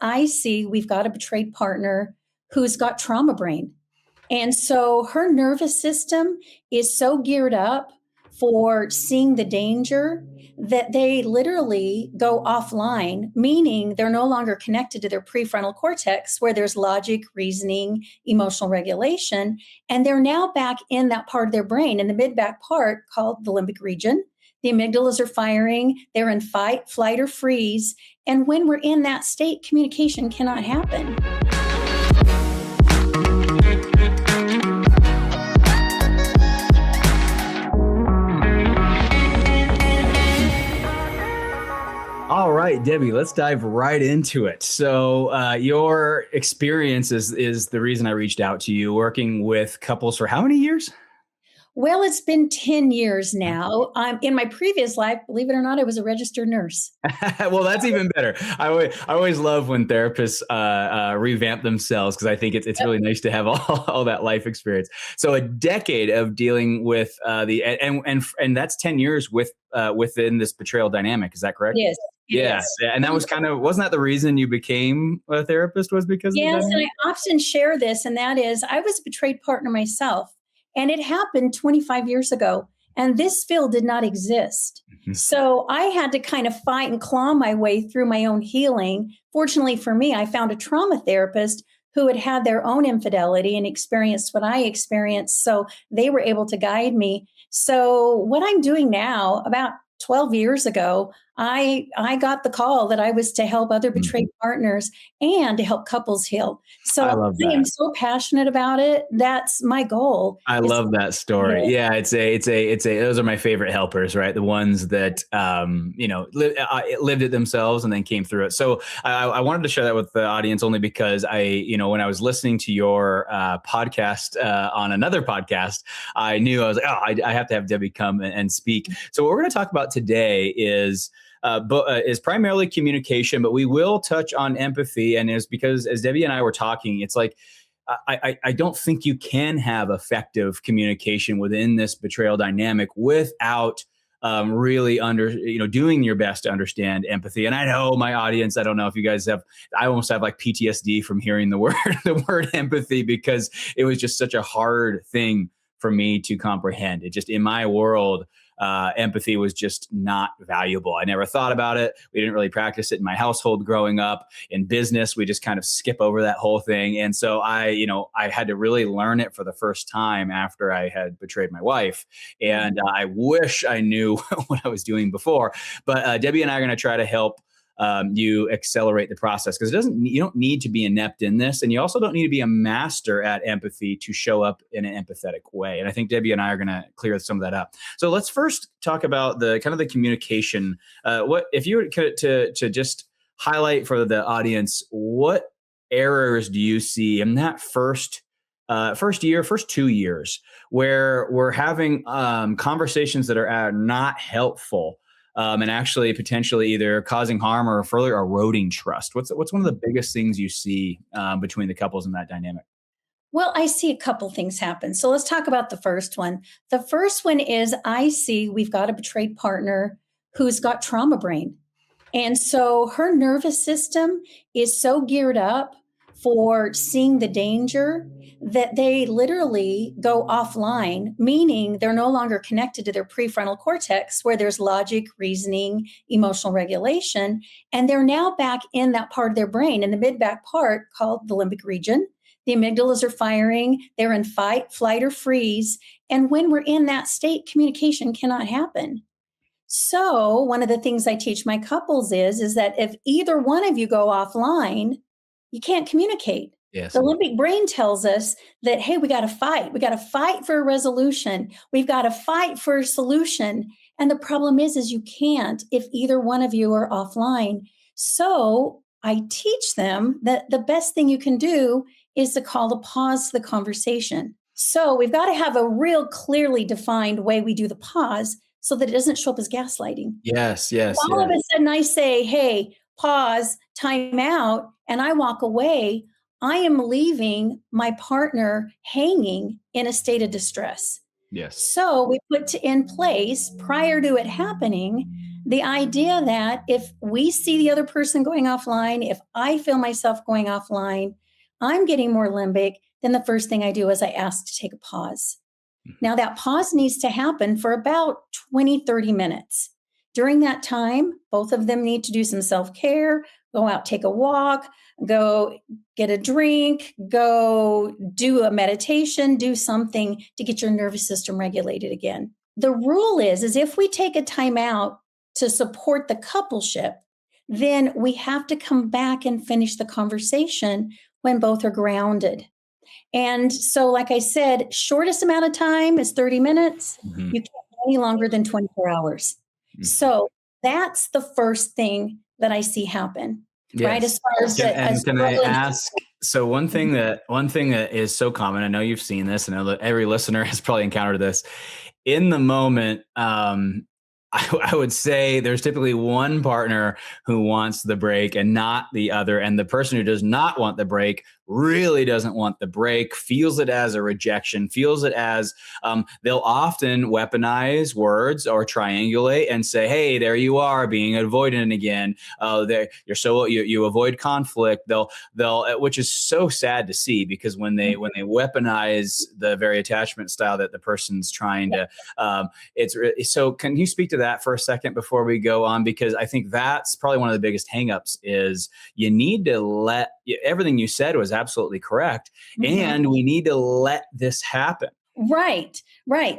I see we've got a betrayed partner who's got trauma brain. And so her nervous system is so geared up for seeing the danger that they literally go offline, meaning they're no longer connected to their prefrontal cortex where there's logic, reasoning, emotional regulation. And they're now back in that part of their brain in the mid back part called the limbic region. The amygdalas are firing, they're in fight, flight, or freeze. And when we're in that state, communication cannot happen. All right, Debbie, let's dive right into it. So your experience is the reason I reached out to you, working with couples for how many years? Well, it's been 10 years now. In my previous life, believe it or not, I was a registered nurse. Well, that's even better. I always love when therapists revamp themselves because I think it's really nice to have all that life experience. So a decade of dealing with and that's 10 years within this betrayal dynamic. Is that correct? Yes. Yes. And that was wasn't that the reason you became a therapist, was because of Yes, that? and I often share this, and that is I was a betrayed partner myself. And it happened 25 years ago. And this field did not exist. Mhm. So I had to kind of fight and claw my way through my own healing. Fortunately for me, I found a trauma therapist who had had their own infidelity and experienced what I experienced. So they were able to guide me. So what I'm doing now, about 12 years ago, I got the call that I was to help other betrayed partners and to help couples heal. So I love I am that. so passionate about it. That's my goal. I love that story. Yeah, it's those are my favorite helpers, right? The ones that lived it themselves and then came through it. So I wanted to share that with the audience only because when I was listening to your podcast on another podcast, I knew I was like, I have to have Debbie come and speak. So what we're going to talk about today is primarily communication, but we will touch on empathy. And it's because as Debbie and I were talking, it's like, I don't think you can have effective communication within this betrayal dynamic without really doing your best to understand empathy. And I know my audience, I don't know if you guys I almost have like PTSD from hearing the word empathy, because it was just such a hard thing for me to comprehend. It just, in my world, empathy was just not valuable. I never thought about it. We didn't really practice it in my household growing up. In business, we just kind of skip over that whole thing. And so I had to really learn it for the first time after I had betrayed my wife. And I wish I knew what I was doing before. But Debbie and I are going to try to help you accelerate the process, because you don't need to be inept in this, and you also don't need to be a master at empathy to show up in an empathetic way. And I think Debbie and I are going to clear some of that up. So let's first talk about the communication. What if you were to just highlight for the audience, what errors do you see in that first 2 years where we're having conversations that are not helpful? And actually potentially either causing harm or further eroding trust? What's one of the biggest things you see between the couples in that dynamic? Well, I see a couple things happen. So let's talk about the first one. The first one is I see we've got a betrayed partner who's got trauma brain. And so her nervous system is so geared up for seeing the danger that they literally go offline, meaning they're no longer connected to their prefrontal cortex where there's logic, reasoning, emotional regulation. And they're now back in that part of their brain in the mid back part called the limbic region. The amygdalas are firing, they're in fight, flight, or freeze. And when we're in that state, communication cannot happen. So one of the things I teach my couples is that if either one of you go offline, you can't communicate. Yes. The limbic brain tells us that, hey, we got to fight. We got to fight for a resolution. We've got to fight for a solution. And the problem is you can't if either one of you are offline. So I teach them that the best thing you can do is to call a pause to the conversation. So we've got to have a real clearly defined way we do the pause so that it doesn't show up as gaslighting. Yes. All of a sudden I say, hey, pause, time out, and I walk away, I am leaving my partner hanging in a state of distress. Yes. So we put in place prior to it happening the idea that if we see the other person going offline, if I feel myself going offline, I'm getting more limbic, then the first thing I do is I ask to take a pause. Now, that pause needs to happen for about 20, 30 minutes. During that time, both of them need to do some self care, go out, take a walk, go get a drink, go do a meditation, do something to get your nervous system regulated again. The rule is if we take a time out to support the coupleship, then we have to come back and finish the conversation when both are grounded. And so, like I said, shortest amount of time is 30 minutes. Mm-hmm. You can't go any longer than 24 hours. Mm-hmm. So that's the first thing that I see happen, yes. right? As far as can I ask? So one thing that is so common, I know you've seen this, and every listener has probably encountered this. In the moment, I would say there's typically one partner who wants the break and not the other. And the person who does not want the break really doesn't want the break, feels it as a rejection, feels it as they'll often weaponize words or triangulate and say, hey, there you are being avoidant again. You avoid conflict. They'll which is so sad to see, because when they weaponize the very attachment style that the person's trying to, so can you speak to that for a second before we go on? Because I think that's probably one of the biggest hangups is you need to everything you said was absolutely correct. Mm-hmm. And we need to let this happen. Right.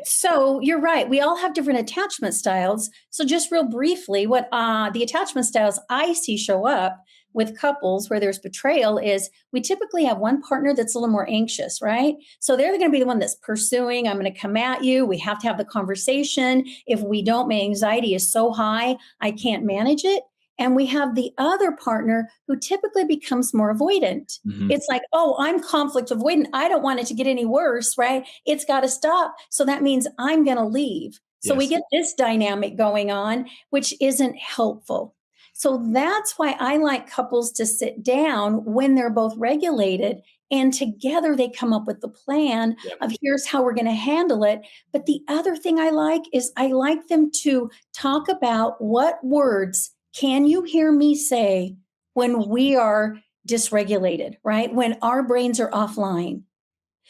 So you're right. We all have different attachment styles. So just real briefly, what the attachment styles I see show up with couples where there's betrayal is we typically have one partner that's a little more anxious, right? So they're going to be the one that's pursuing. I'm going to come at you. We have to have the conversation. If we don't, my anxiety is so high, I can't manage it. And we have the other partner who typically becomes more avoidant. Mm-hmm. It's like, oh, I'm conflict avoidant. I don't want it to get any worse, right? It's got to stop. So that means I'm going to leave. So we get this dynamic going on, which isn't helpful. So that's why I like couples to sit down when they're both regulated, and together they come up with the plan of here's how we're going to handle it. But the other thing I like is I like them to talk about what words can you hear me say when we are dysregulated, right? When our brains are offline.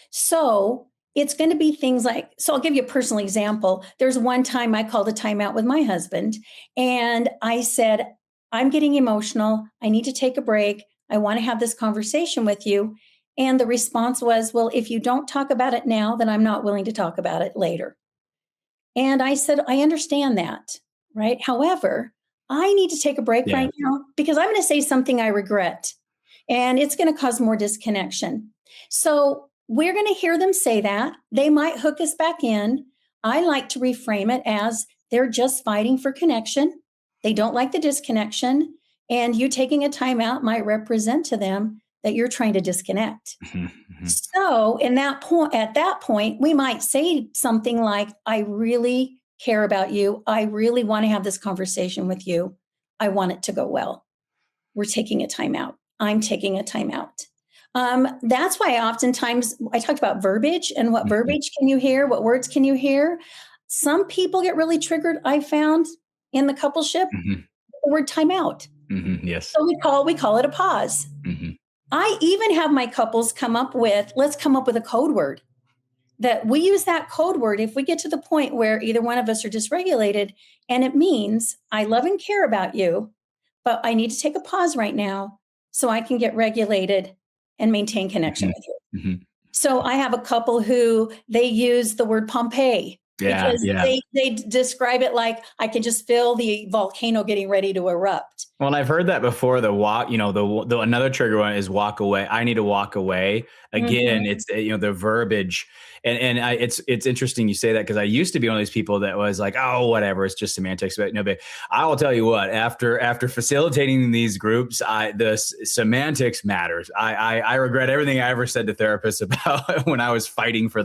So it's going to be things like, so I'll give you a personal example. There's one time I called a timeout with my husband and I said, I'm getting emotional. I need to take a break. I want to have this conversation with you. And the response was, well, if you don't talk about it now, then I'm not willing to talk about it later. And I said, I understand that, right? However, I need to take a break right now because I'm going to say something I regret and it's going to cause more disconnection. So we're going to hear them say that. They might hook us back in. I like to reframe it as they're just fighting for connection. They don't like the disconnection. And you taking a time out might represent to them that you're trying to disconnect. Mm-hmm. So at that point, we might say something like, I really care about you. I really want to have this conversation with you. I want it to go well. We're taking a time out. I'm taking a time out. That's why oftentimes I talked about verbiage and what verbiage can you hear? What words can you hear? Some people get really triggered, I found, in the coupleship, the word timeout. Mm-hmm. Yes. So we call it a pause. Mm-hmm. I even have my couples let's come up with a code word. That we use that code word if we get to the point where either one of us are dysregulated, and it means I love and care about you, but I need to take a pause right now so I can get regulated and maintain connection with you. Mm-hmm. So I have a couple who they use the word Pompeii because they describe it like I can just feel the volcano getting ready to erupt. Well, I've heard that before. The walk, the another trigger one is walk away. I need to walk away. Again, it's the verbiage, and it's interesting you say that because I used to be one of these people that was like, oh, whatever, it's just semantics. But no, but I will tell you what, after facilitating these groups, the semantics matters. I regret everything I ever said to therapists about when I was fighting for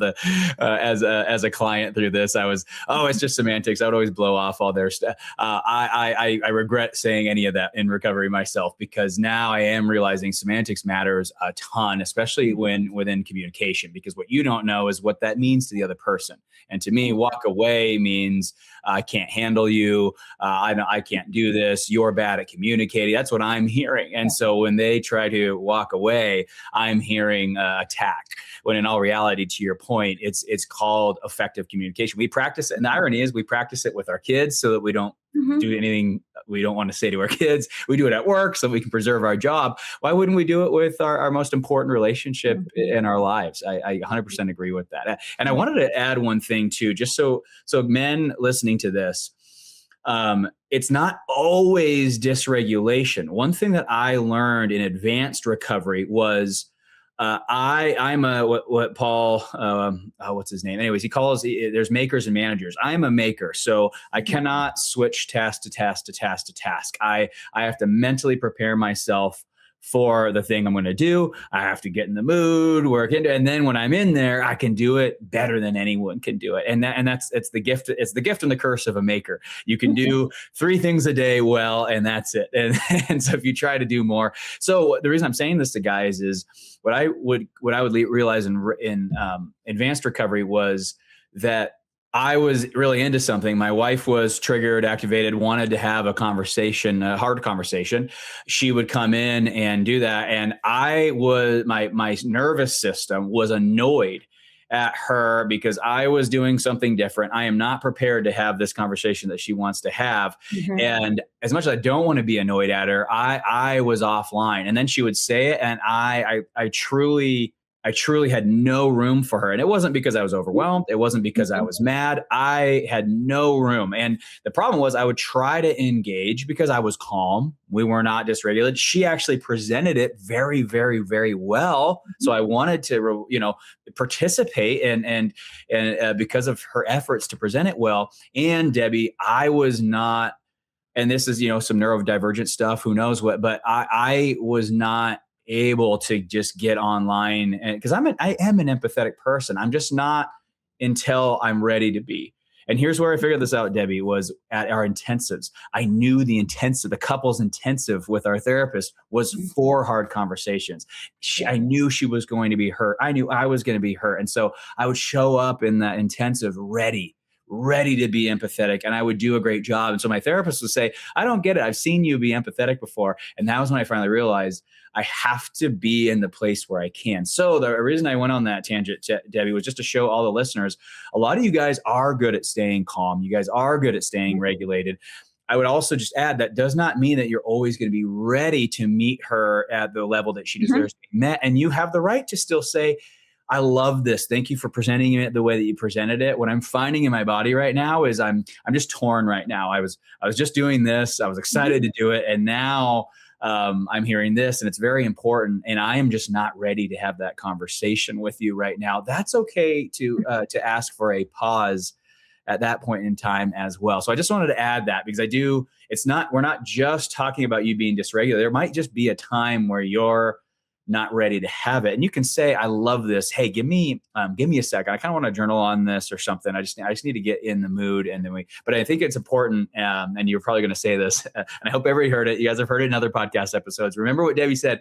as a client through this. this. It's just semantics. I would always blow off all their stuff. I regret saying any of that in recovery myself, because now I am realizing semantics matters a ton, especially when within communication, because what you don't know is what that means to the other person. And to me, walk away means I can't handle you. I can't do this. You're bad at communicating. That's what I'm hearing. And so when they try to walk away, I'm hearing attack. When in all reality, to your point, it's called effective communication. We practice it. And the irony is we practice it with our kids so that we don't do anything we don't want to say to our kids. We do it at work so we can preserve our job. Why wouldn't we do it with our most important relationship in our lives? I 100% agree with that. And I wanted to add one thing too, just so men listening to this, it's not always dysregulation. One thing that I learned in advanced recovery was I'm what Paul, what's his name? Anyways, he calls, there's makers and managers. I'm a maker. So I cannot switch task to task to task to task. I have to mentally prepare myself for the thing I'm going to do. I have to get in the mood, work into, and then when I'm in there, I can do it better than anyone can do it. And it's the gift. It's the gift and the curse of a maker. You can do 3 things a day well, and that's it. And so if you try to do more, so the reason I'm saying this to guys is what I would realize in advanced recovery was that I was really into something. My wife was triggered, activated, wanted to have a conversation, a hard conversation. She would come in and do that. And my nervous system was annoyed at her because I was doing something different. I am not prepared to have this conversation that she wants to have. And as much as I don't want to be annoyed at her, I was offline. And then she would say it. And I truly had no room for her. And it wasn't because I was overwhelmed. It wasn't because I was mad. I had no room. And the problem was I would try to engage because I was calm. We were not dysregulated. She actually presented it very, very, very well. So I wanted to, participate and because of her efforts to present it well. And Debbie, I was not, and this is, some neurodivergent stuff, who knows what, but I was not able to just get online, and because I am an empathetic person. I'm just not until I'm ready to be. And here's where I figured this out, Debbie, was at our intensives. I knew the couple's intensive with our therapist was 4 hard conversations. I knew she was going to be hurt. I knew I was going to be hurt. And so I would show up in that intensive ready to be empathetic, and I would do a great job. And so my therapist would say, I don't get it. I've seen you be empathetic before. And that was when I finally realized I have to be in the place where I can. So the reason I went on that tangent, Debbie, was just to show all the listeners, a lot of you guys are good at staying calm. You guys are good at staying regulated. I would also just add that does not mean that you're always going to be ready to meet her at the level that she deserves to be met. And you have the right to still say, I love this. Thank you for presenting it the way that you presented it. What I'm finding in my body right now is I'm just torn right now. I was just doing this. I was excited to do it. And now I'm hearing this, and it's very important. And I am just not ready to have that conversation with you right now. That's okay to ask for a pause at that point in time as well. So I just wanted to add that because we're not just talking about you being dysregulated. There might just be a time where you're not ready to have it. And you can say, I love this. Hey, give me a second. I kind of want to journal on this or something. I just need to get in the mood. And then but I think it's important. And you're probably going to say this, and I hope everybody heard it. You guys have heard it in other podcast episodes. Remember what Debbie said.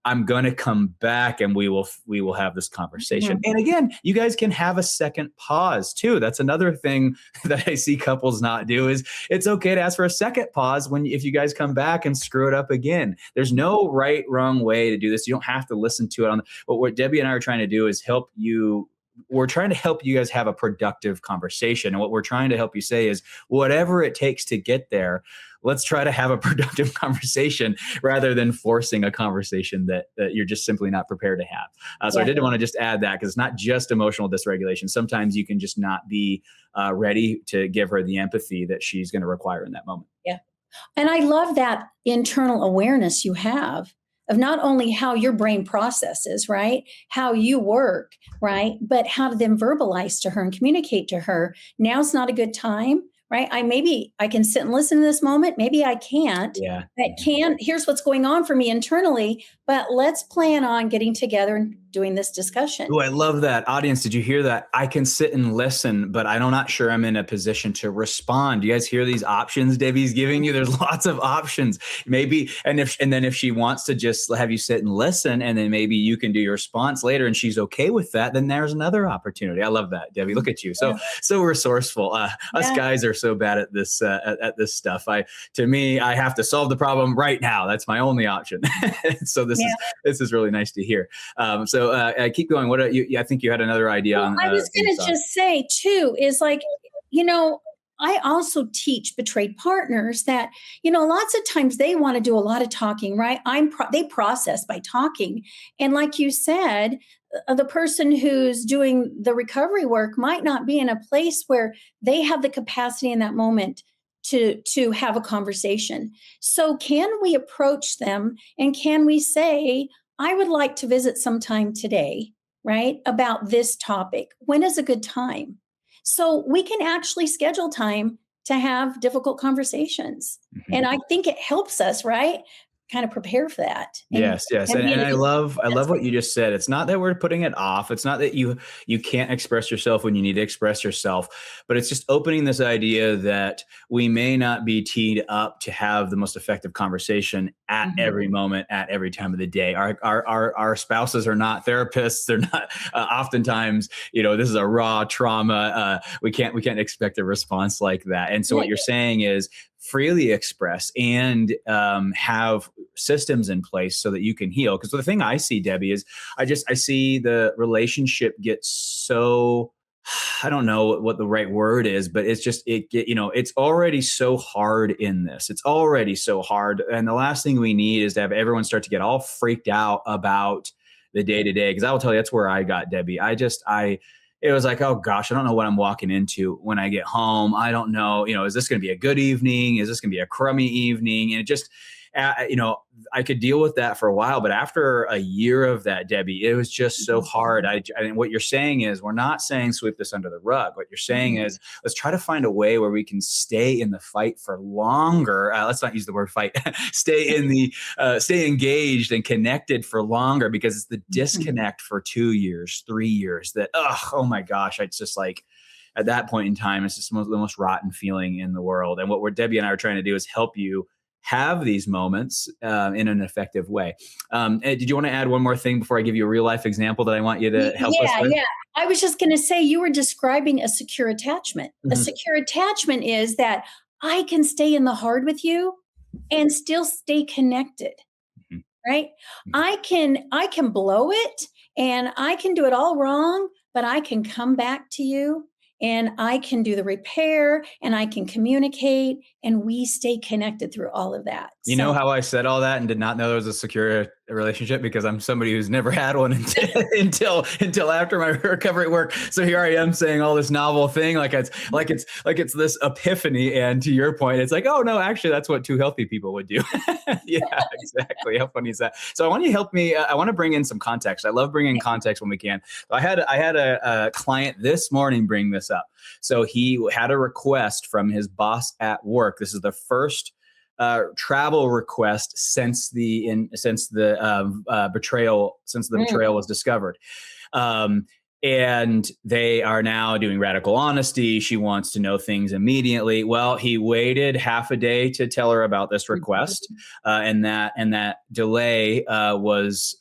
I'm going to come back and we will have this conversation. And again, you guys can have a second pause too. That's another thing that I see couples not do is it's okay to ask for a second pause if you guys come back and screw it up again. There's no right, wrong way to do this. You don't have to listen to it but what Debbie and I are trying to do is we're trying to help you guys have a productive conversation. And what we're trying to help you say is whatever it takes to get there, let's try to have a productive conversation rather than forcing a conversation that you're just simply not prepared to have. So I did want to just add that because it's not just emotional dysregulation. Sometimes you can just not be ready to give her the empathy that she's going to require in that moment. Yeah. And I love that internal awareness you have of not only how your brain processes, right? How you work, right? But how to then verbalize to her and communicate to her. Now's not a good time, right? Maybe I can sit and listen to this moment. Maybe I can't. Yeah. Here's what's going on for me internally, but let's plan on getting together and doing this discussion. Oh, I love that. Audience, did you hear that? I can sit and listen, but I'm not sure I'm in a position to respond. Do you guys hear these options Debbie's giving you? There's lots of options. Maybe, and then if she wants to just have you sit and listen, and then maybe you can do your response later and she's okay with that, then there's another opportunity. I love that, Debbie. Look at you. So resourceful. Us guys are so bad at this stuff. To me, I have to solve the problem right now. That's my only option. So this is really nice to hear. So keep going. What I think you had another idea. Well, I was going to just say too, is like, I also teach betrayed partners that, lots of times they want to do a lot of talking, right? They process by talking. And like you said, the person who's doing the recovery work might not be in a place where they have the capacity in that moment to have a conversation. So can we approach them and can we say, I would like to visit sometime today, right, about this topic. When is a good time? So we can actually schedule time to have difficult conversations. Mm-hmm. And I think it helps us, right, kind of prepare for that. Yes. And I love what you just said. It's not that we're putting it off. It's not that you can't express yourself when you need to express yourself, but it's just opening this idea that we may not be teed up to have the most effective conversation at every moment, at every time of the day. Our spouses are not therapists. They're not oftentimes, this is a raw trauma. We can't expect a response like that. And so what you're saying is freely express and have systems in place so that you can heal. Because the thing I see, Debbie, is I see the relationship get so, I don't know what the right word is, but it's just, it's already so hard in this. It's already so hard. And the last thing we need is to have everyone start to get all freaked out about the day to day. Because I will tell you, that's where I got, Debbie. It was like, oh gosh, I don't know what I'm walking into when I get home. I don't know, is this going to be a good evening? Is this going to be a crummy evening? And it just, I could deal with that for a while, but after a year of that, Debbie, it was just so hard. And what you're saying is, we're not saying sweep this under the rug. What you're saying is, let's try to find a way where we can stay in the fight for longer. Let's not use the word fight. Stay engaged and connected for longer, because it's the disconnect for 2 years, 3 years that, oh my gosh, it's just like, at that point in time, it's just the most rotten feeling in the world. And what Debbie and I are trying to do is help you have these moments in an effective way. Did you want to add one more thing before I give you a real life example that I want you to help us with? Yeah. I was just going to say, you were describing a secure attachment. Mm-hmm. A secure attachment is that I can stay in the hard with you and still stay connected, right? Mm-hmm. I can blow it and I can do it all wrong, but I can come back to you. And I can do the repair and I can communicate and we stay connected through all of that. You know how I said all that and did not know there was a secure relationship? Because I'm somebody who's never had one until after my recovery work. So here I am saying all this novel thing, like it's this epiphany. And to your point, it's like, oh no, actually that's what two healthy people would do. Yeah, exactly. How funny is that? So I want you to help me. I want to bring in some context. I love bringing context when we can. I had a client this morning bring this up. So he had a request from his boss at work. This is the first travel request since the betrayal was discovered. And they are now doing radical honesty. She wants to know things immediately. Well, he waited half a day to tell her about this request, and that delay was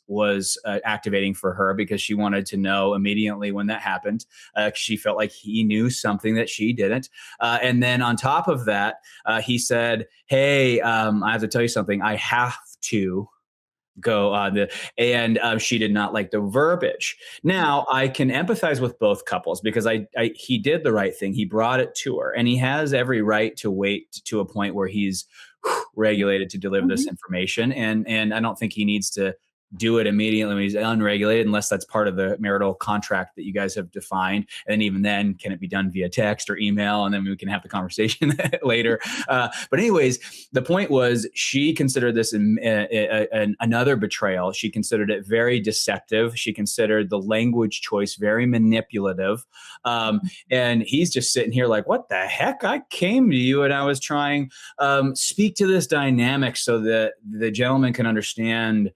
activating for her because she wanted to know immediately when that happened. She felt like he knew something that she didn't. And then on top of that, he said, "Hey, I have to tell you something. I have to go on and she did not like the verbiage." Now I can empathize with both couples because he did the right thing. He brought it to her and he has every right to wait to a point where he's regulated to deliver this information. And I don't think he needs to do it immediately when he's unregulated, unless that's part of the marital contract that you guys have defined. And even then, can it be done via text or email? And then we can have the conversation later. But anyways, the point was she considered this another betrayal. She considered it very deceptive. She considered the language choice very manipulative. And he's just sitting here like, what the heck? I came to you and I was trying speak to this dynamic so that the gentleman can understand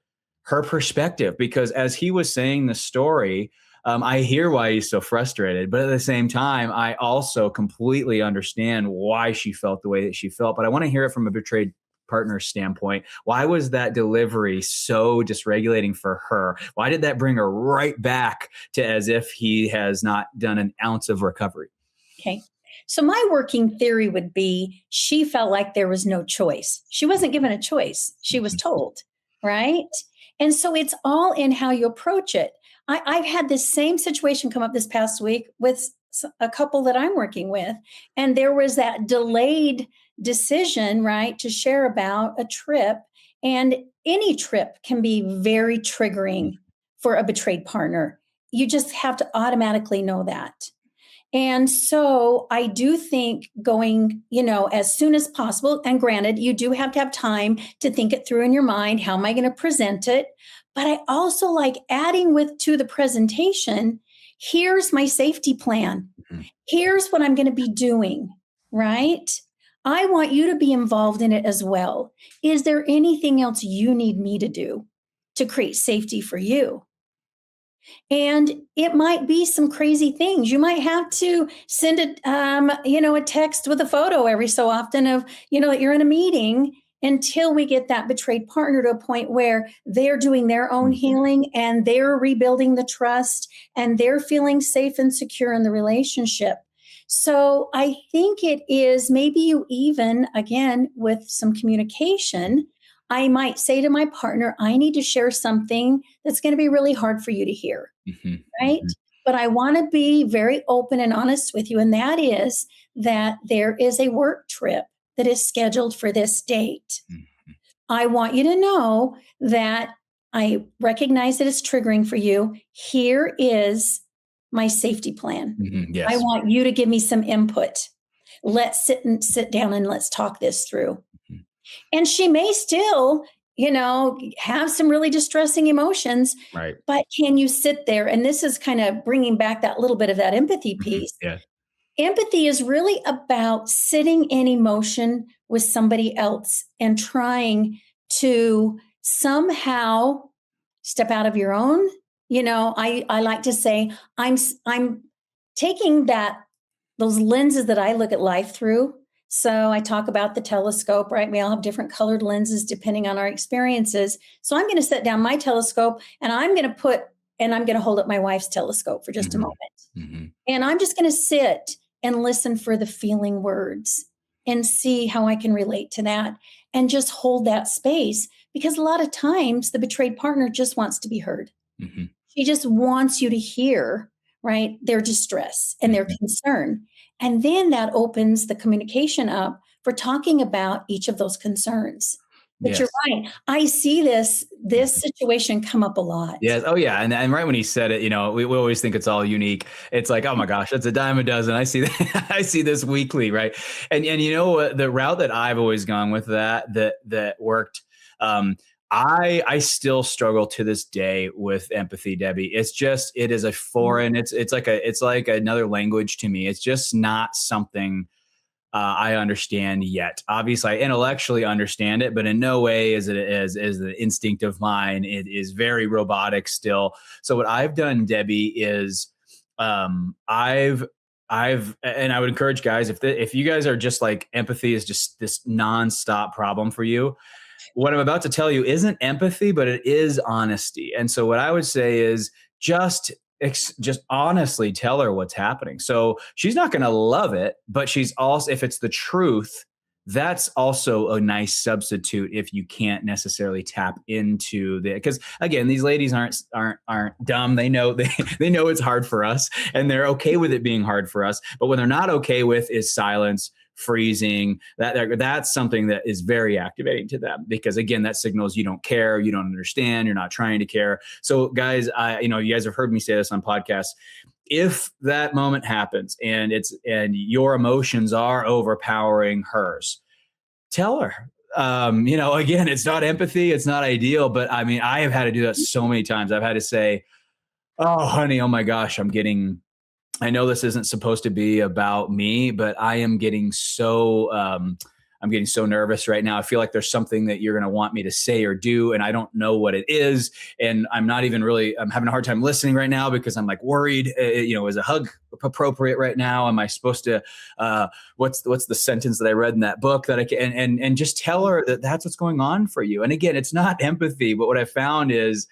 her perspective, because as he was saying the story, I hear why he's so frustrated, but at the same time, I also completely understand why she felt the way that she felt. But I want to hear it from a betrayed partner standpoint. Why was that delivery so dysregulating for her? Why did that bring her right back to as if he has not done an ounce of recovery? Okay. So my working theory would be she felt like there was no choice. She wasn't given a choice. She was told, right? And so it's all in how you approach it. I've had this same situation come up this past week with a couple that I'm working with. And there was that delayed decision, right, to share about a trip. And any trip can be very triggering for a betrayed partner. You just have to automatically know that. And so I do think going, as soon as possible, and granted, you do have to have time to think it through in your mind. How am I going to present it? But I also like adding to the presentation, here's my safety plan. Here's what I'm going to be doing, right? I want you to be involved in it as well. Is there anything else you need me to do to create safety for you? And it might be some crazy things. You might have to send a text with a photo every so often of, that you're in a meeting until we get that betrayed partner to a point where they're doing their own healing and they're rebuilding the trust and they're feeling safe and secure in the relationship. So I think it is maybe you even, again, with some communication, I might say to my partner, I need to share something that's going to be really hard for you to hear, right? But I want to be very open and honest with you. And that is that there is a work trip that is scheduled for this date. I want you to know that I recognize that it's triggering for you. Here is my safety plan. Yes. I want you to give me some input. Let's sit down and let's talk this through. And she may still, have some really distressing emotions, right? But can you sit there? And this is kind of bringing back that little bit of that empathy piece. Yeah. Empathy is really about sitting in emotion with somebody else and trying to somehow step out of your own. I like to say I'm taking those lenses that I look at life through. So I talk about the telescope, right? We all have different colored lenses depending on our experiences. So I'm going to set down my telescope and I'm going to hold up my wife's telescope for just a moment. And I'm just going to sit and listen for the feeling words and see how I can relate to that and just hold that space, because a lot of times the betrayed partner just wants to be heard. She just wants you to hear, right, their distress and their concern. And then that opens the communication up for talking about each of those concerns. But you're right. I see this situation come up a lot. Yes. Oh, yeah. And right when he said it, we always think it's all unique. It's like, oh my gosh, that's a dime a dozen. I see that. I see this weekly, right? And the route that I've always gone with that worked. I still struggle to this day with empathy, Debbie. It is a foreign. It's like another language to me. It's just not something I understand yet. Obviously, I intellectually understand it, but in no way is it as the instinct of mine. It is very robotic still. So what I've done, Debbie, is and I would encourage guys, if you guys are just like empathy is just this nonstop problem for you, what I'm about to tell you isn't empathy, but it is honesty. And so what I would say is just honestly tell her what's happening. So she's not going to love it, but she's also, if it's the truth, that's also a nice substitute if you can't necessarily tap into because again, these ladies aren't dumb. They know they know it's hard for us and they're okay with it being hard for us. But what they're not okay with is silence, freezing. That's something that is very activating to them, because again, that signals you don't care, you don't understand, you're not trying to care. So guys, you guys have heard me say this on podcasts. If that moment happens and your emotions are overpowering hers, tell her. Again, it's not empathy, it's not ideal, but I mean, I have had to do that so many times. I've had to say, "Oh, honey, oh my gosh, I know this isn't supposed to be about me, but I am getting so I'm getting so nervous right now. I feel like there's something that you're going to want me to say or do, and I don't know what it is. And I'm having a hard time listening right now because I'm like worried, is a hug appropriate right now? Am I supposed to, what's the sentence that I read in that book that I can, and just tell her that that's what's going on for you. And again, it's not empathy, but what I found is,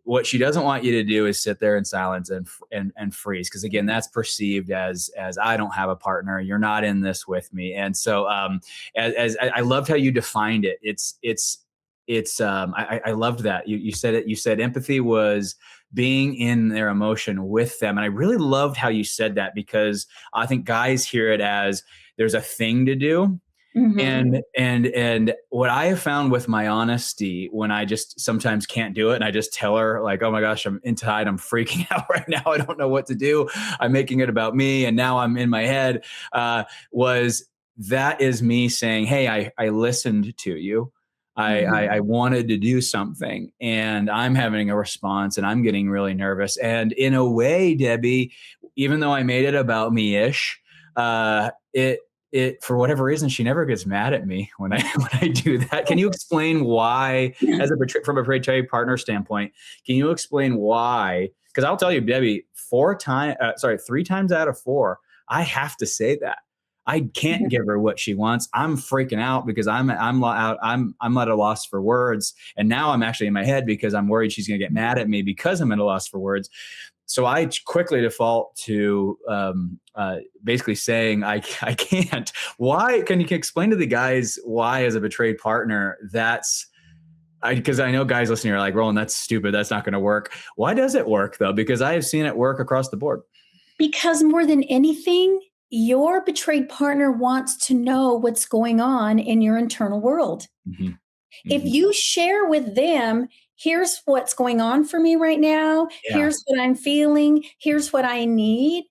what she doesn't want you to do is sit there in silence and freeze, because again, that's perceived as I don't have a partner, you're not in this with me. And so as I loved how you defined it. I loved that you said it. You said empathy was being in their emotion with them, and I really loved how you said that, because I think guys hear it as there's a thing to do. Mm-hmm. And what I have found with my honesty, when I just sometimes can't do it and I just tell her like, oh my gosh, I'm inside, I'm freaking out right now, I don't know what to do, I'm making it about me, and now I'm in my head, was that is me saying, hey, I listened to you. I wanted to do something, and I'm having a response, and I'm getting really nervous. And in a way, Debbie, even though I made it about me-ish, it for whatever reason, she never gets mad at me when I do that. Can you explain why, from a betrayed partner standpoint, can you explain why? Because I'll tell you, Debbie, 3 times out of 4, I have to say that. I can't give her what she wants. I'm freaking out because I'm at a loss for words. And now I'm actually in my head because I'm worried she's going to get mad at me because I'm at a loss for words. So I quickly default to basically saying I can't. Why? Can you explain to the guys why, as a betrayed partner, because I know guys listening are like, Roland, that's stupid, that's not going to work. Why does it work though? Because I have seen it work across the board. Because more than anything, your betrayed partner wants to know what's going on in your internal world. Mm-hmm. If you share with them, here's what's going on for me right now, here's what I'm feeling, here's what I need,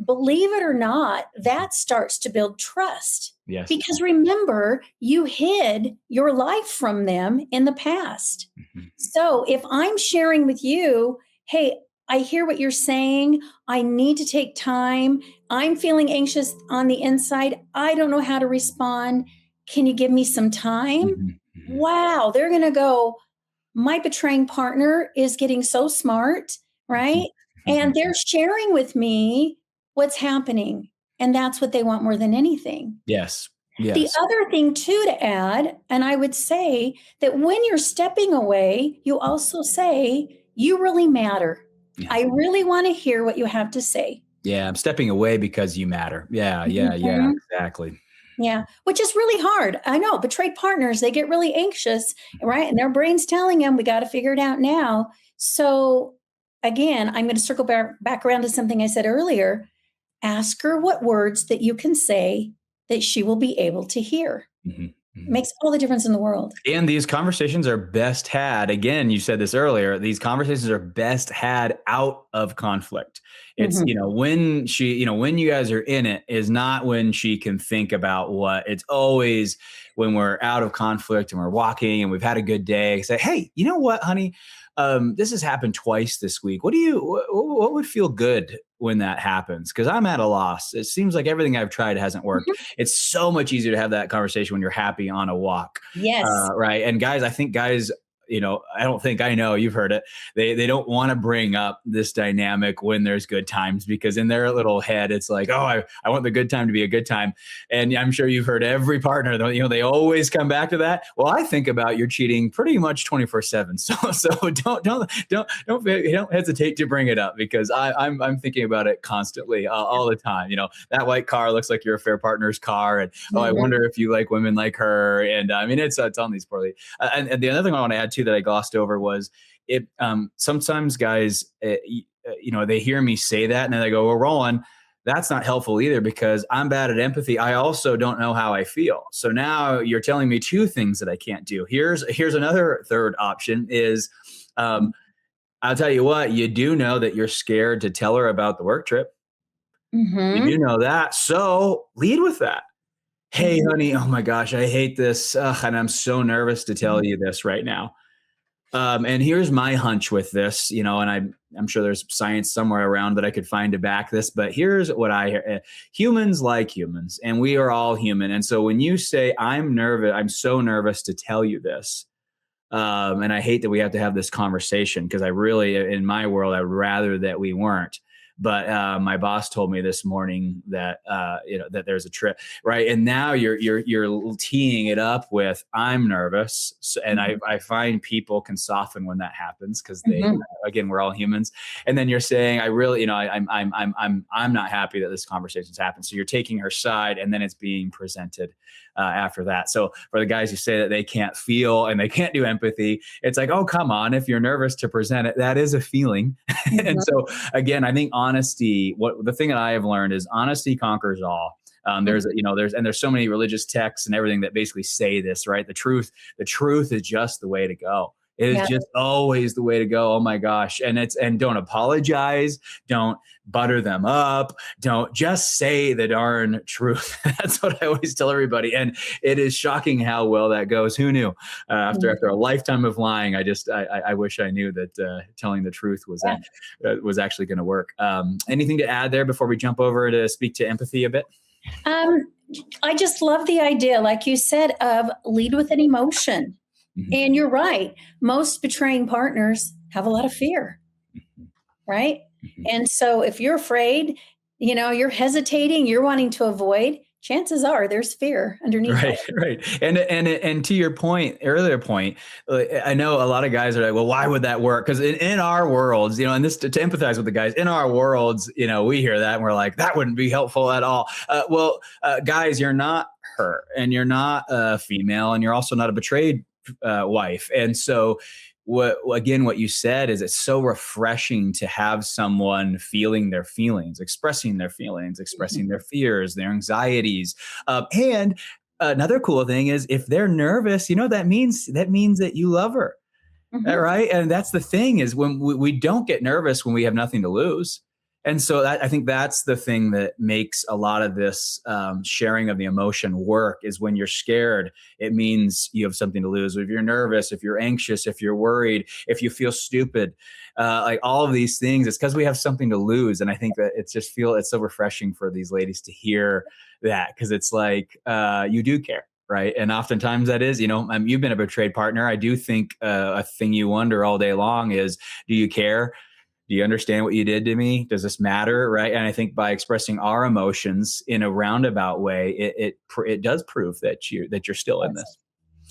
believe it or not, that starts to build trust. Yes. Because remember, you hid your life from them in the past. Mm-hmm. So if I'm sharing with you, hey, I hear what you're saying, I need to take time, I'm feeling anxious on the inside, I don't know how to respond, can you give me some time? Mm-hmm. Mm-hmm. Wow, they're going to go, my betraying partner is getting so smart, right? Mm-hmm. And they're sharing with me what's happening. And that's what they want more than anything. Yes. The other thing too to add, and I would say that when you're stepping away, you also say, you really matter. Yeah. I really want to hear what you have to say. Yeah, I'm stepping away because you matter. Yeah, exactly. Yeah, which is really hard. I know betrayed partners, they get really anxious, right? And their brain's telling them, we got to figure it out now. So again, I'm going to circle back around to something I said earlier. Ask her what words that you can say that she will be able to hear. Mm-hmm. Mm-hmm. Makes all the difference in the world. And these conversations are best had, again, you said this earlier, these conversations are best had out of conflict. It's, when when you guys are in it is not when she can think about it's always when we're out of conflict and we're walking and we've had a good day. Say, hey, you know what, honey? This has happened twice this week. What would feel good when that happens? Because I'm at a loss. It seems like everything I've tried hasn't worked. It's so much easier to have that conversation when you're happy on a walk. Yes. Right. And guys, I think guys, I know you've heard it. They don't want to bring up this dynamic when there's good times, because in their little head, it's like, oh, I want the good time to be a good time. And I'm sure you've heard every partner, they always come back to that. Well, I think about your cheating pretty much 24/7. So don't hesitate to bring it up, because I'm thinking about it constantly, all the time. That white car looks like your affair partner's car. And, I wonder if you like women like her. And it's on these poorly. And the other thing I want to add too that I glossed over was sometimes guys, they hear me say that and then they go, well, Roland, that's not helpful either, because I'm bad at empathy. I also don't know how I feel. So now you're telling me 2 things that I can't do. Here's another third option is, I'll tell you what, you do know that you're scared to tell her about the work trip. Mm-hmm. You do know that. So lead with that. Hey, honey, oh my gosh, I hate this. And I'm so nervous to tell you this right now. And here's my hunch with this, and I'm sure there's science somewhere around that I could find to back this, but here's what I hear. Humans like humans, and we are all human. And so when you say, I'm so nervous to tell you this, and I hate that we have to have this conversation because I really, in my world, I'd rather that we weren't. But my boss told me this morning that that there's a trip, right? And now you're teeing it up with I'm nervous, and I find people can soften when that happens because they again, we're all humans. And then you're saying I really I'm not happy that this conversation's happened. So you're taking her side, and then it's being presented after that. So for the guys who say that they can't feel and they can't do empathy, it's like, oh, come on. If you're nervous to present it, that is a feeling. And so again, I think honesty, the thing that I have learned is honesty conquers all. There's so many religious texts and everything that basically say this, right? The truth is just the way to go. It is just always the way to go. Oh my gosh. And don't apologize. Don't butter them up. Don't just say the darn truth. That's what I always tell everybody. And it is shocking how well that goes. Who knew? After a lifetime of lying, I wish I knew that telling the truth was actually going to work. Anything to add there before we jump over to speak to empathy a bit? I just love the idea, like you said, of lead with an emotion. Mm-hmm. And you're right. Most betraying partners have a lot of fear, right? Mm-hmm. And so if you're afraid, you're hesitating, you're wanting to avoid, chances are there's fear underneath. Right. And to your earlier point, I know a lot of guys are like, well, why would that work? Because in our worlds, and this to empathize with the guys in our worlds, we hear that and we're like, that wouldn't be helpful at all. Guys, you're not her, and you're not a female, and you're also not a betrayed wife. And so what you said is it's so refreshing to have someone feeling their feelings, expressing their feelings, expressing their fears, their anxieties. And another cool thing is if they're nervous, that means that you love her. Mm-hmm. Right. And that's the thing is when we don't get nervous when we have nothing to lose. And so I think that's the thing that makes a lot of this sharing of the emotion work is when you're scared, it means you have something to lose. If you're nervous, if you're anxious, if you're worried, if you feel stupid, like all of these things, it's because we have something to lose. And I think that it's so refreshing for these ladies to hear that because it's like you do care. Right. And oftentimes that is, you've been a betrayed partner. I do think a thing you wonder all day long is, do you care? Do you understand what you did to me? Does this matter? Right. And I think by expressing our emotions in a roundabout way, it does prove that you're still in this.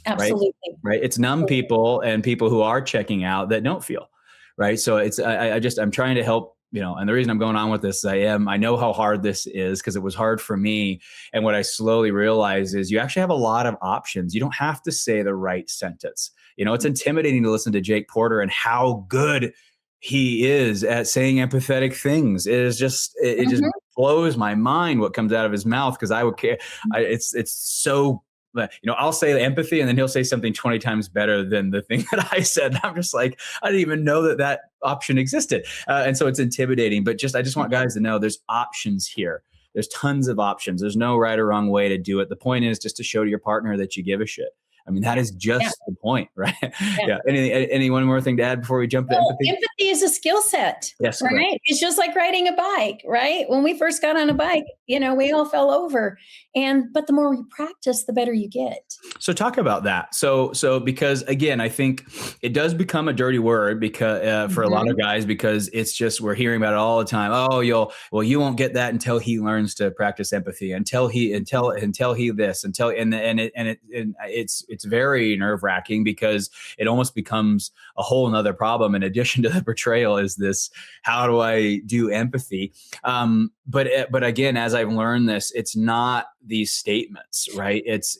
Absolutely. Right. It's numb people and people who are checking out that don't feel. Right. So I'm trying to help, and the reason I'm going on with this, I know how hard this is because it was hard for me. And what I slowly realized is you actually have a lot of options. You don't have to say the right sentence. It's intimidating to listen to Jake Porter and how good he is at saying empathetic things. It is just, it just blows my mind what comes out of his mouth. Cause I would care. It's so, I'll say empathy and then he'll say something 20 times better than the thing that I said. I'm just like, I didn't even know that option existed. And so it's intimidating, but I just want guys to know there's options here. There's tons of options. There's no right or wrong way to do it. The point is just to show to your partner that you give a shit. I mean, that is just the point, right? Yeah. Any one more thing to add before we jump to empathy? Empathy is a skill set. Yes. Right. Correct. It's just like riding a bike, right? When we first got on a bike, we all fell over. But the more you practice, the better you get. So talk about that. So because again, I think it does become a dirty word because for a lot of guys, because it's just, we're hearing about it all the time. Oh, you won't get that until he learns to practice empathy, until it's very nerve-wracking because it almost becomes a whole nother problem. In addition to the betrayal is this, how do I do empathy? But again, as I've learned this, it's not these statements, right? It's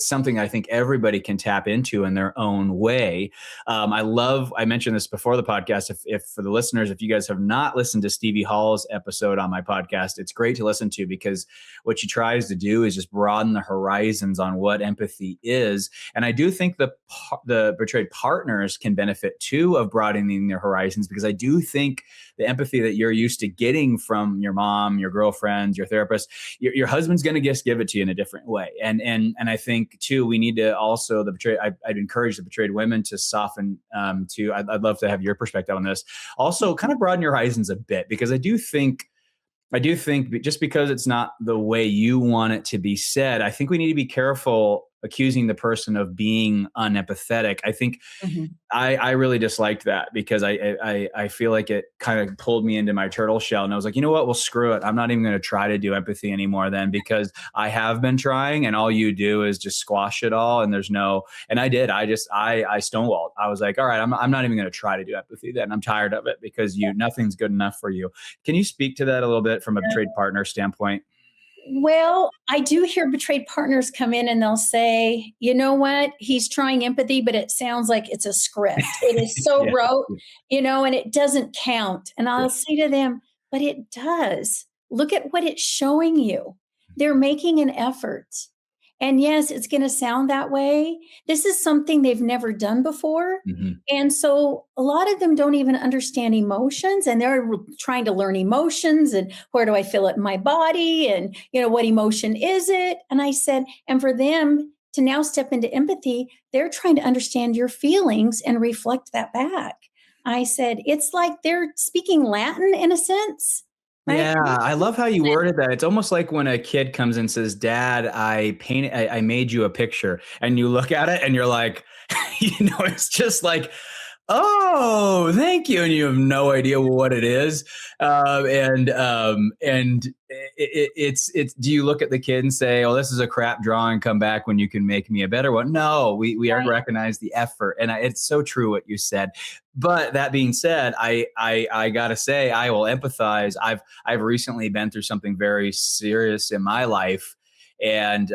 something I think everybody can tap into in their own way. I mentioned this before the podcast. If for the listeners, if you guys have not listened to Stevie Hall's episode on my podcast, it's great to listen to because what she tries to do is just broaden the horizons on what empathy is. And I do think the betrayed partners can benefit too of broadening their horizons, because I do think the empathy that you're used to getting from your mom, your girlfriend, your therapist, your husband's going to just give it to you in a different way. And I think think too, we need to also I'd encourage the betrayed women to soften, I'd love to have your perspective on this. Also kind of broaden your horizons a bit, because I do think just because it's not the way you want it to be said, I think we need to be careful accusing the person of being unempathetic. I think Mhm. I really disliked that, because I feel like it kind of pulled me into my turtle shell, and I was like, you know what? Well, screw it. I'm not even going to try to do empathy anymore then, because I have been trying, and all you do is just squash it all. And and I did. I stonewalled. I was like, all right, I'm not even going to try to do empathy then. I'm tired of it, because nothing's good enough for you. Can you speak to that a little bit from a betrayed partner standpoint? Well, I do hear betrayed partners come in and they'll say, you know what? He's trying empathy, but it sounds like it's a script. It is so Yeah. rote, and it doesn't count. And Yeah. I'll say to them, but it does. Look at what it's showing you. They're making an effort. And yes, it's going to sound that way. This is something they've never done before. Mhm. And so a lot of them don't even understand emotions, and they're trying to learn emotions and where do I feel it in my body, and what emotion is it? And I said, and for them to now step into empathy, they're trying to understand your feelings and reflect that back. I said, it's like they're speaking Latin in a sense, right? Yeah, I love how you worded that. It's almost like when a kid comes and says, "Dad, I made you a picture," and you look at it and you're like, it's just like, "Oh, thank you," and you have no idea what it is. And it's. Do you look at the kid and say, "Oh, this is a crap drawing. Come back when you can make me a better one"? No, we are Right. recognize the effort, and it's so true what you said. But that being said, I gotta say, I will empathize. I've recently been through something very serious in my life, and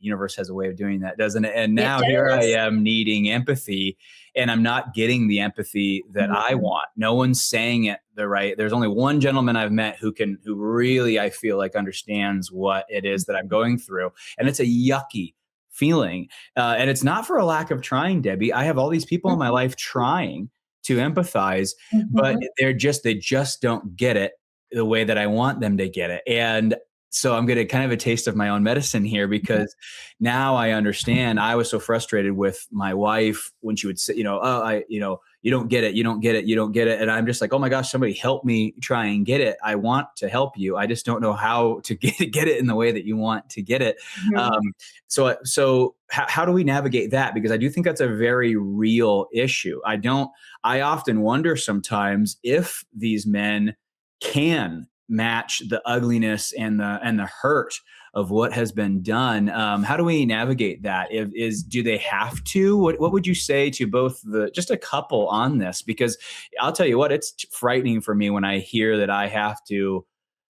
universe has a way of doing that, doesn't it? And It now here I does. am needing empathy, and I'm not getting the empathy that I Mhm. want. No one's saying it the right. There's only one gentleman I've met who really, I feel like, understands what it is that I'm going through, and it's a yucky feeling. And it's not for a lack of trying, Debbie. I have all these people in my life trying to empathize, but Mhm. they just don't get it the way that I want them to get it. And so I'm getting kind of a taste of my own medicine here, because now I understand. I was so frustrated with my wife when she would say, you don't get it, you don't get it, you don't get it. And I'm just like, oh my gosh, somebody help me try and get it. I want to help you. I just don't know how to get it in the way that you want to get it. Mhm. Um, so how do we navigate that? Because I do think that's a very real issue. I often wonder sometimes if these men can match the ugliness and the hurt of what has been done. How do we navigate that? Do they have to? What would you say to both just a couple on this? Because I'll tell you what, it's frightening for me when I hear that I have to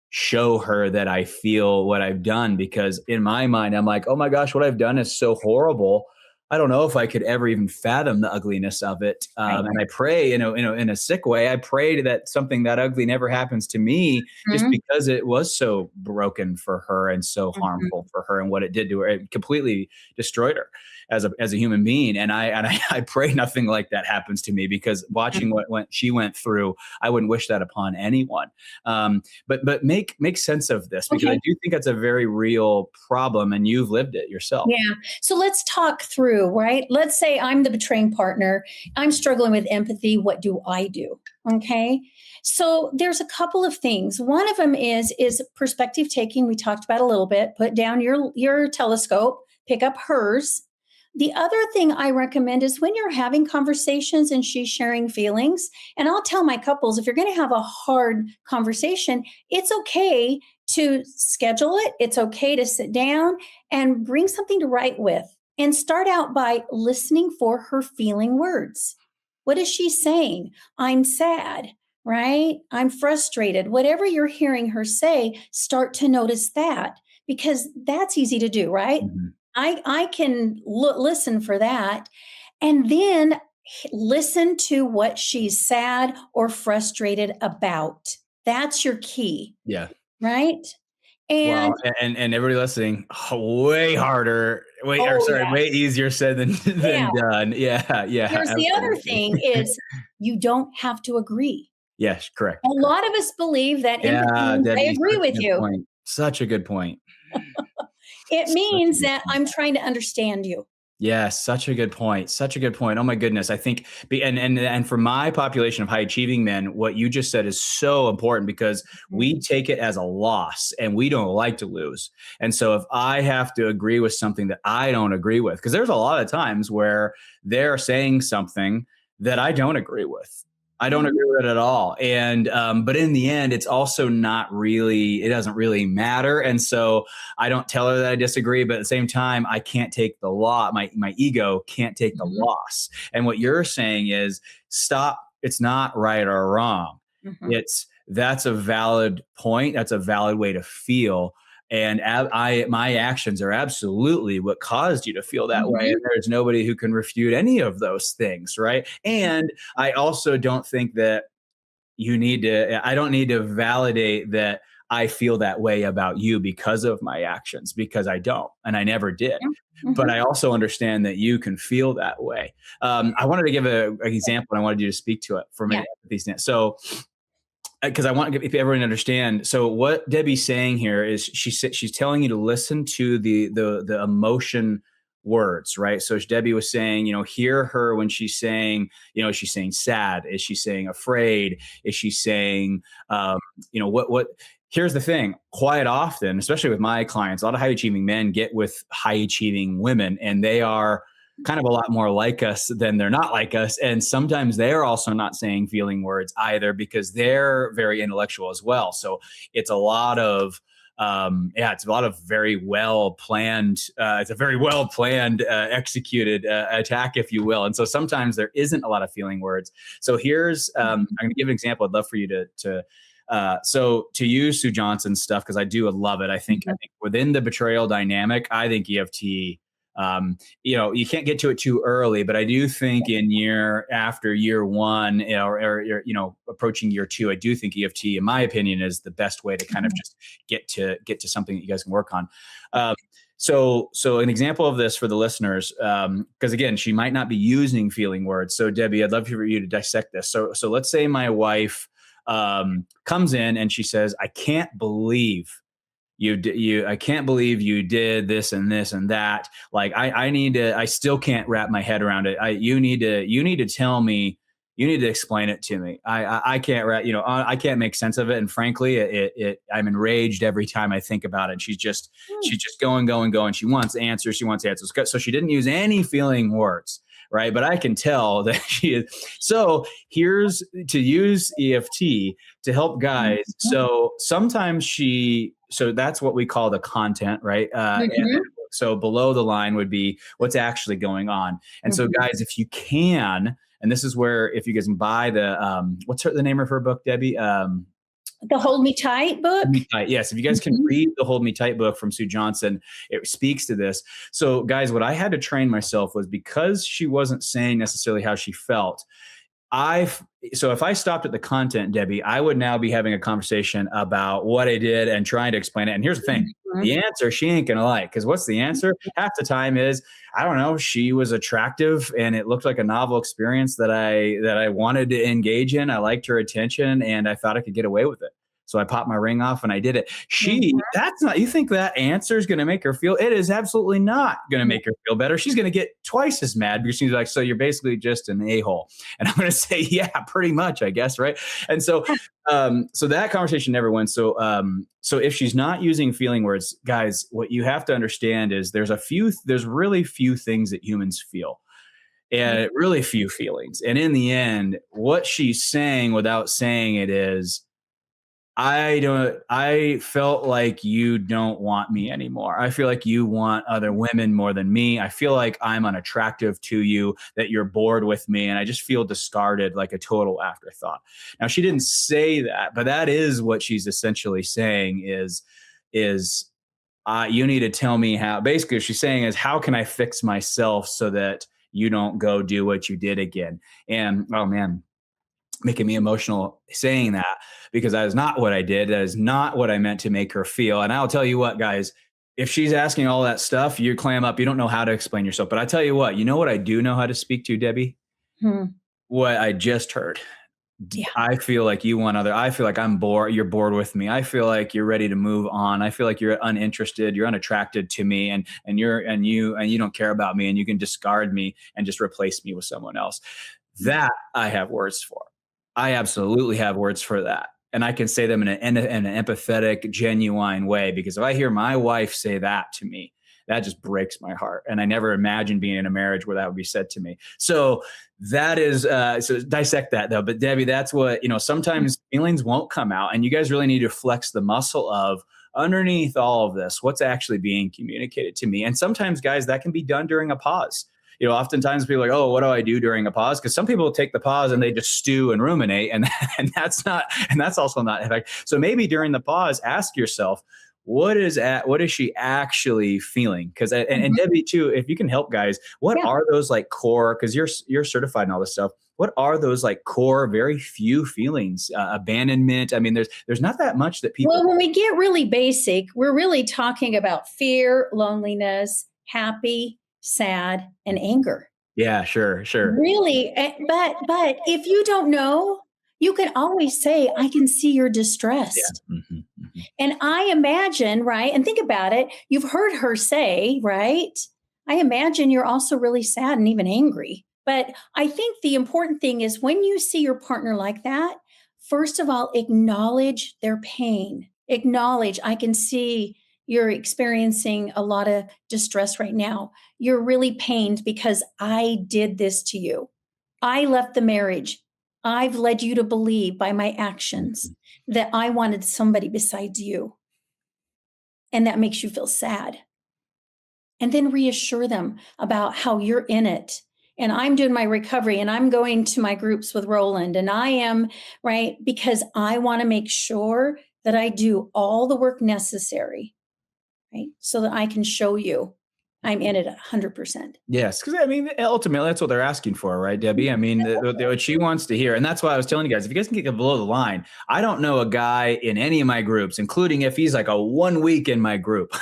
show her that I feel what I've done, because in my mind, I'm like, oh my gosh, what I've done is so horrible. I don't know if I could ever even fathom the ugliness of it. Right. And I pray, in a sick way, I prayed that something that ugly never happens to me, just Mhm. because it was so broken for her and so harmful Mhm. for her, and what it did to her. It completely destroyed her as a human being. And I pray nothing like that happens to me, because watching what she went through, I wouldn't wish that upon anyone. But make sense of this, because I Okay. do think that's a very real problem, and you've lived it yourself. Yeah. So let's talk through, right? Let's say I'm the betraying partner. I'm struggling with empathy. What do I do? Okay. So there's a couple of things. One of them is perspective taking. We talked about a little bit. Put down your telescope, pick up hers. The other thing I recommend is when you're having conversations and she's sharing feelings, and I'll tell my couples, if you're going to have a hard conversation, it's okay to schedule it. It's okay to sit down and bring something to write with, and start out by listening for her feeling words. What is she saying? I'm sad, right? I'm frustrated. Whatever you're hearing her say, start to notice that, because that's easy to do, right? Mhm. I can listen for that, and then listen to what she's sad or frustrated about. That's your key, Yeah. right? Well, And and everybody listening, way harder, oh way yes, easier said than yeah. than done. Yeah, yeah, Here's the other absolutely. thing is you don't have to agree. Yes, correct, A correct. lot of us believe that empathy Yeah, means I Debbie, agree such a with good you. point. Such a good point. It Such a means good that point. I'm trying to understand you. Yeah, such a good point. Such a good point. Oh my goodness. I think and for my population of high achieving men, what you just said is so important because Mhm. we take it as a loss and we don't like to lose. And so if I have to agree with something that I don't agree with, because there's a lot of times where they're saying something that I don't agree with. I don't Mhm. agree with it at all. And but in the end, it's also not really, it doesn't really matter. And so I don't tell her that I disagree, but at the same time, I can't take the law. My ego can't take the Mhm. loss. And what you're saying is stop. It's not right or wrong. Mhm. It's that's a valid point. That's a valid way to feel. And my actions are absolutely what caused you to feel that way. And Mhm. there's nobody who can refute any of those things, right? And I also don't think that I don't need to validate that I feel that way about you because of my actions, because I don't, and I never did. Mhm. But I Mhm. also understand that you can feel that way. I wanted to give an example, and I wanted you to speak to it from an Yeah. empathy stand. So, because I want everyone to understand. So, what Debbie's saying here is she's telling you to listen to the emotion words, right? So Debbie was saying, hear her when she's saying, is she saying sad? Is she saying afraid? Is she saying, what? Here's the thing: quite often, especially with my clients, a lot of high achieving men get with high achieving women, and they are kind of a lot more like us than they're not like us. And sometimes they're also not saying feeling words either because they're very intellectual as well. So it's a lot of, it's a lot of very well planned. It's a very well planned, executed attack, if you will. And so sometimes there isn't a lot of feeling words. So here's, I'm going to give an example. I'd love for you so to use Sue Johnson's stuff because I do love it. I think within the betrayal dynamic, I think EFT you can't get to it too early, but I do think after year one, or approaching year two, I do think EFT, in my opinion, is the best way to kind of Mhm. just get to something that you guys can work on. Um, so an example of this for the listeners, because again, she might not be using feeling words. So Debbie, I'd love for you to dissect this. So let's say my wife comes in and she says, "I can't believe I can't believe you did this and this and that. Like I still can't wrap my head around it. You need to tell me, you need to explain it to me. I can't I can't make sense of it. And frankly, I'm enraged every time I think about it. She's just going. She wants answers. She wants answers. So she didn't use any feeling words. Right. But I can tell that she is. So here's to use EFT to help guys. Mhm. So sometimes so that's what we call the content, right? And Mhm. so below the line would be what's actually going on. And so, Mhm. guys, if you can, and this is where if you guys can buy what's the name of her book, Debbie? The Hold Me Tight Hold book? Me Tight. Yes, if you guys can Mhm. read the Hold Me Tight book from Sue Johnson, it speaks to this. So, guys, what I had to train myself was because she wasn't saying necessarily how she felt. I've so if I stopped at the content, Debbie, I would now be having a conversation about what I did and trying to explain it. And here's the thing: Mhm. the answer she ain't gonna like. Because what's the answer? Half the time is I don't know. She was attractive, and it looked like a novel experience that I wanted to engage in. I liked her attention, and I thought I could get away with it. So I popped my ring off and I did it. Mhm. That's not, you think that answer is going to make her feel, it is absolutely not going to make her feel better. She's going to get twice as mad because she's like, so you're basically just an a-hole. And I'm going to say, yeah, pretty much, I guess. Right. And so that conversation never went. So if she's not using feeling words, guys, what you have to understand is there's really few things that humans feel, and really few feelings. And in the end, what she's saying without saying it is, I felt like you don't want me anymore. I feel like you want other women more than me. I feel like I'm unattractive to you, that you're bored with me, and I just feel discarded, like a total afterthought. Now, she didn't say that, but that is what she's essentially saying is you need to tell me how. Basically, what she's saying is, how can I fix myself so that you don't go do what you did again? And oh man, making me emotional saying that, because that is not what I did. That is not what I meant to make her feel. And I'll tell you what, guys, if she's asking all that stuff, you clam up. You don't know how to explain yourself. But I tell you what I do know how to speak to, Debbie? Mhm. What I just heard. Yeah. I feel like you want other, I feel like I'm bored. You're bored with me. I feel like you're ready to move on. I feel like you're uninterested. You're unattracted to me and you don't care about me and you can discard me and just replace me with someone else. That I have words for. I absolutely have words for that. And I can say them in an empathetic, genuine way, because if I hear my wife say that to me, that just breaks my heart. And I never imagined being in a marriage where that would be said to me. So that is, so dissect that though. But Debbie, that's what, sometimes feelings won't come out and you guys really need to flex the muscle of underneath all of this, what's actually being communicated to me. And sometimes, guys, that can be done during a pause. Oftentimes people are like, oh, what do I do during a pause? Because some people take the pause and they just stew and ruminate, and that's also not effective. So maybe during the pause, ask yourself, what is she actually feeling? Because and Debbie too, if you can help guys, what are those like core? Because you're certified in all this stuff. What are those like core, very few feelings? Abandonment. I mean, there's not that much that people. Well, when we get really basic, we're really talking about fear, loneliness, happy, sad, and anger. Yeah, sure. Really, but if you don't know, you can always say, "I can see you're distressed." Yeah. Mm-hmm. And I imagine, right? And think about it. You've heard her say, right? I imagine you're also really sad and even angry. But I think the important thing is when you see your partner like that, first of all, acknowledge their pain. Acknowledge, I can see you're experiencing a lot of distress right now. You're really pained because I did this to you. I left the marriage. I've led you to believe by my actions that I wanted somebody besides you. And that makes you feel sad. And then reassure them about how you're in it. And I'm doing my recovery and I'm going to my groups with Roland. And I am, right, because I want to make sure that I do all the work necessary, right, so that I can show you I'm in it 100%. Yes, because I mean, ultimately, that's what they're asking for, right, Debbie? I mean, what she wants to hear, and that's why I was telling you guys, if you guys can get below the line, I don't know a guy in any of my groups, including if he's like a 1 week in my group,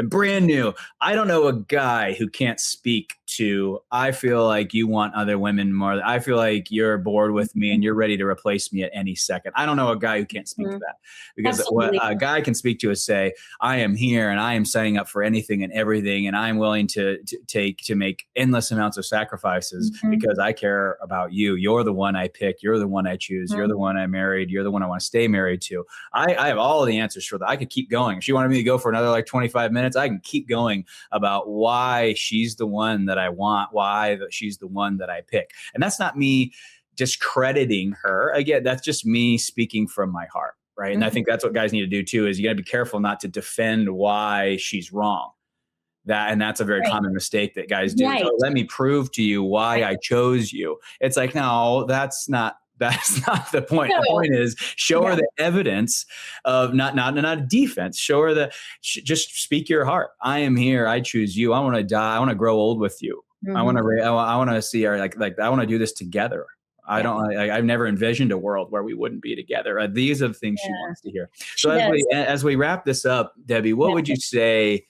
brand new. I don't know a guy who can't speak to, I feel like you want other women more. I feel like you're bored with me and you're ready to replace me at any second. I don't know a guy who can't speak to that, because Absolutely. what a guy can speak to is say, I am here and I am signing up for anything and everything, and I'm willing to make endless amounts of sacrifices because I care about you. You're the one I pick. You're the one I choose. You're the one I married. You're the one I want to stay married to. I have all the answers for that. I could keep going. If she wanted me to go for another like 25 minutes, I can keep going about why she's the one that I want, why she's the one that I pick. And that's not me discrediting her. Again, that's just me speaking from my heart. Right. And I think that's what guys need to do too, is you got to be careful not to defend why she's wrong. And that's a very common mistake that guys do. Right. Oh, let me prove to you why I chose you. It's like, no, that's not the point. No. The point is show her the evidence of not a defense. Show her just speak your heart. I am here. I choose you. I want to die. I want to grow old with you. I want to see our like I want to do this together. I've never envisioned a world where we wouldn't be together. These are the things she wants to hear. So as we wrap this up, Debbie, what would you say?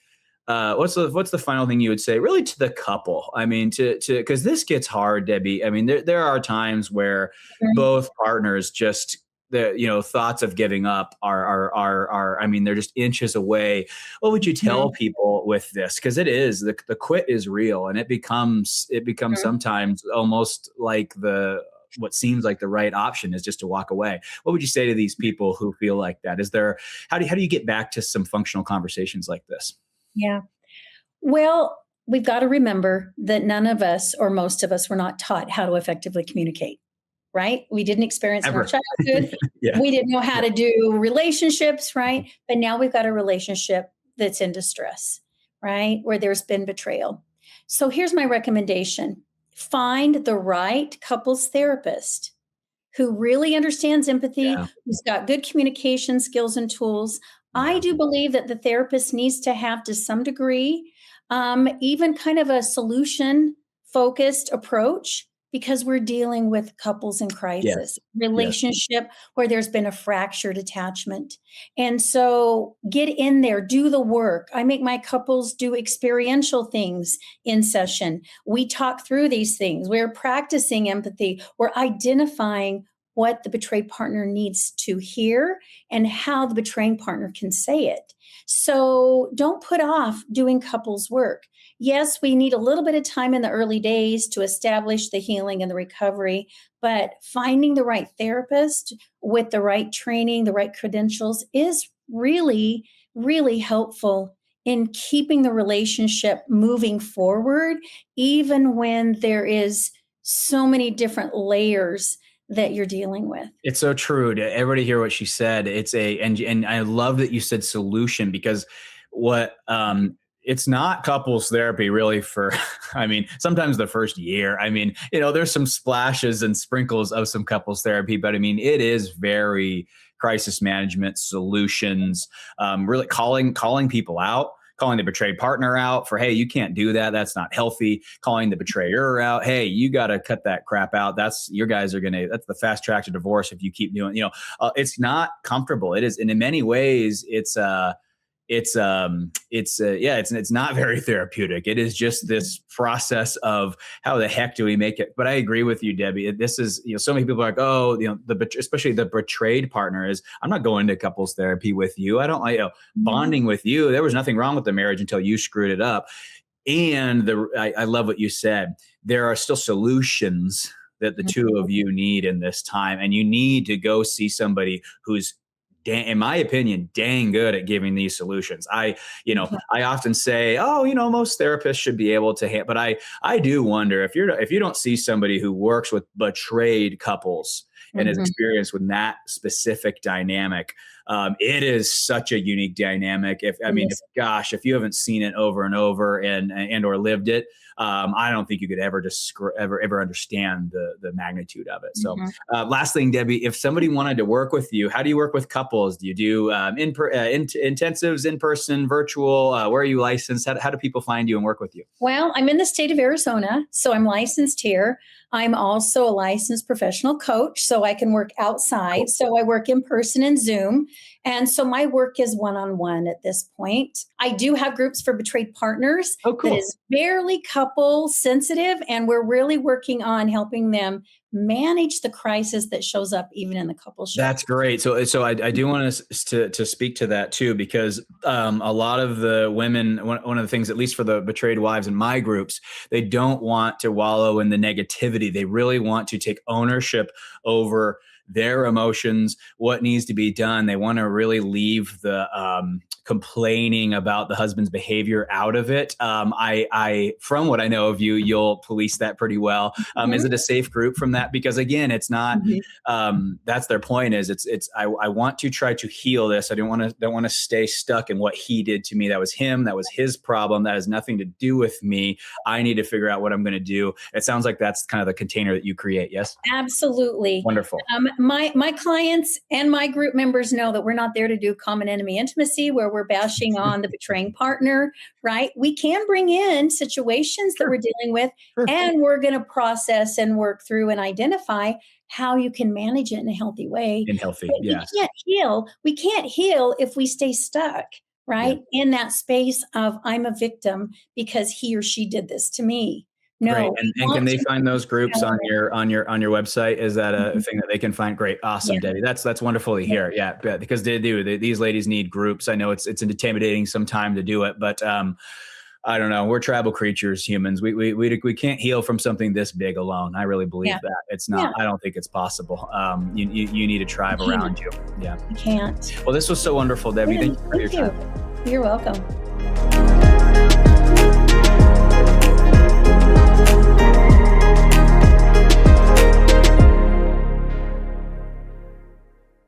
What's the final thing you would say really to the couple? I mean, because this gets hard, Debbie. I mean, there are times where both partners just thoughts of giving up are I mean, they're just inches away. What would you tell people with this? Because it is the quit is real, and it becomes sometimes almost like what seems like the right option is just to walk away. What would you say to these people who feel like that? How do you get back to some functional conversations like this? Yeah. Well, we've got to remember that none of us or most of us were not taught how to effectively communicate, right? We didn't experience in our childhood. We didn't know how to do relationships, right? But now we've got a relationship that's in distress, right? Where there's been betrayal. So here's my recommendation. Find the right couples therapist who really understands empathy, who's got good communication skills and tools. I do believe that the therapist needs to have, to some degree, even kind of a solution-focused approach, because we're dealing with couples in crisis, relationship where there's been a fractured attachment. And so get in there, do the work. I make my couples do experiential things in session. We talk through these things. We're practicing empathy. We're identifying what the betrayed partner needs to hear and how the betraying partner can say it. So don't put off doing couples work. Yes, we need a little bit of time in the early days to establish the healing and the recovery, but finding the right therapist with the right training, the right credentials is really, really helpful in keeping the relationship moving forward, even when there is so many different layers that you're dealing with. It's so true. To everybody hear what she said. And I love that you said solution, because what it's not couples therapy really for, I mean, sometimes the first year. I mean, there's some splashes and sprinkles of some couples therapy, but I mean, it is very crisis management solutions, really calling people out, calling the betrayed partner out for, hey, you can't do that. That's not healthy. Calling the betrayer out. Hey, you got to cut that crap out. That's the fast track to divorce if you keep doing, it's not comfortable. It is. And in many ways, it's not very therapeutic. It is just this process of how the heck do we make it? But I agree with you, Debbie. This is, so many people are like, oh, especially the betrayed partner is, I'm not going to couples therapy with you. I don't like bonding with you. There was nothing wrong with the marriage until you screwed it up. And I love what you said. There are still solutions that the two of you need in this time. And you need to go see somebody who's, in my opinion, dang good at giving these solutions. I often say, most therapists should be able to, but I do wonder if you don't see somebody who works with betrayed couples and is experienced with that specific dynamic. It is such a unique dynamic. If you haven't seen it over and over and or lived it, I don't think you could ever ever understand the magnitude of it. So last thing, Debbie, if somebody wanted to work with you, how do you work with couples? Do you do intensives, in person, virtual? Where are you licensed? How do people find you and work with you? Well, I'm in the state of Arizona, so I'm licensed here. I'm also a licensed professional coach, so I can work outside. Cool. So I work in person and Zoom. And so my work is one-on-one at this point. I do have groups for betrayed partners. Oh, cool. That is barely couple sensitive. And we're really working on helping them manage the crisis that shows up even in the couple show. That's great. So I do want us to speak to that too, because a lot of the women, one of the things, at least for the betrayed wives in my groups, they don't want to wallow in the negativity. They really want to take ownership over their emotions, what needs to be done. They want to really leave the complaining about the husband's behavior out of it. I from what I know of you, you'll police that pretty well. Is it a safe group from that? Because again, it's not. That's their point. Is I want to try to heal this. I don't want to stay stuck in what he did to me. That was him. That was his problem. That has nothing to do with me. I need to figure out what I'm going to do. It sounds like that's kind of the container that you create. Yes. Absolutely. Wonderful. My clients and my group members know that we're not there to do common enemy intimacy where we're bashing on the betraying partner, right? We can bring in situations that we're dealing with, and we're going to process and work through and identify how you can manage it in a healthy way. Yes. We can't heal if we stay stuck, right? Yeah. In that space of I'm a victim because he or she did this to me. No. Great. And can they find those groups on your website? Is that a thing that they can find? Great. Awesome, yeah. Debbie. That's wonderful to hear. Yeah, because they do. These ladies need groups. I know it's intimidating sometimes to do it, but I don't know. We're tribal creatures, humans. We can't heal from something this big alone. I really believe that. It's not. Yeah. I don't think it's possible. You need a tribe around you. Yeah. You can't. Well, this was so wonderful, Debbie. Thank you for your time. You're welcome.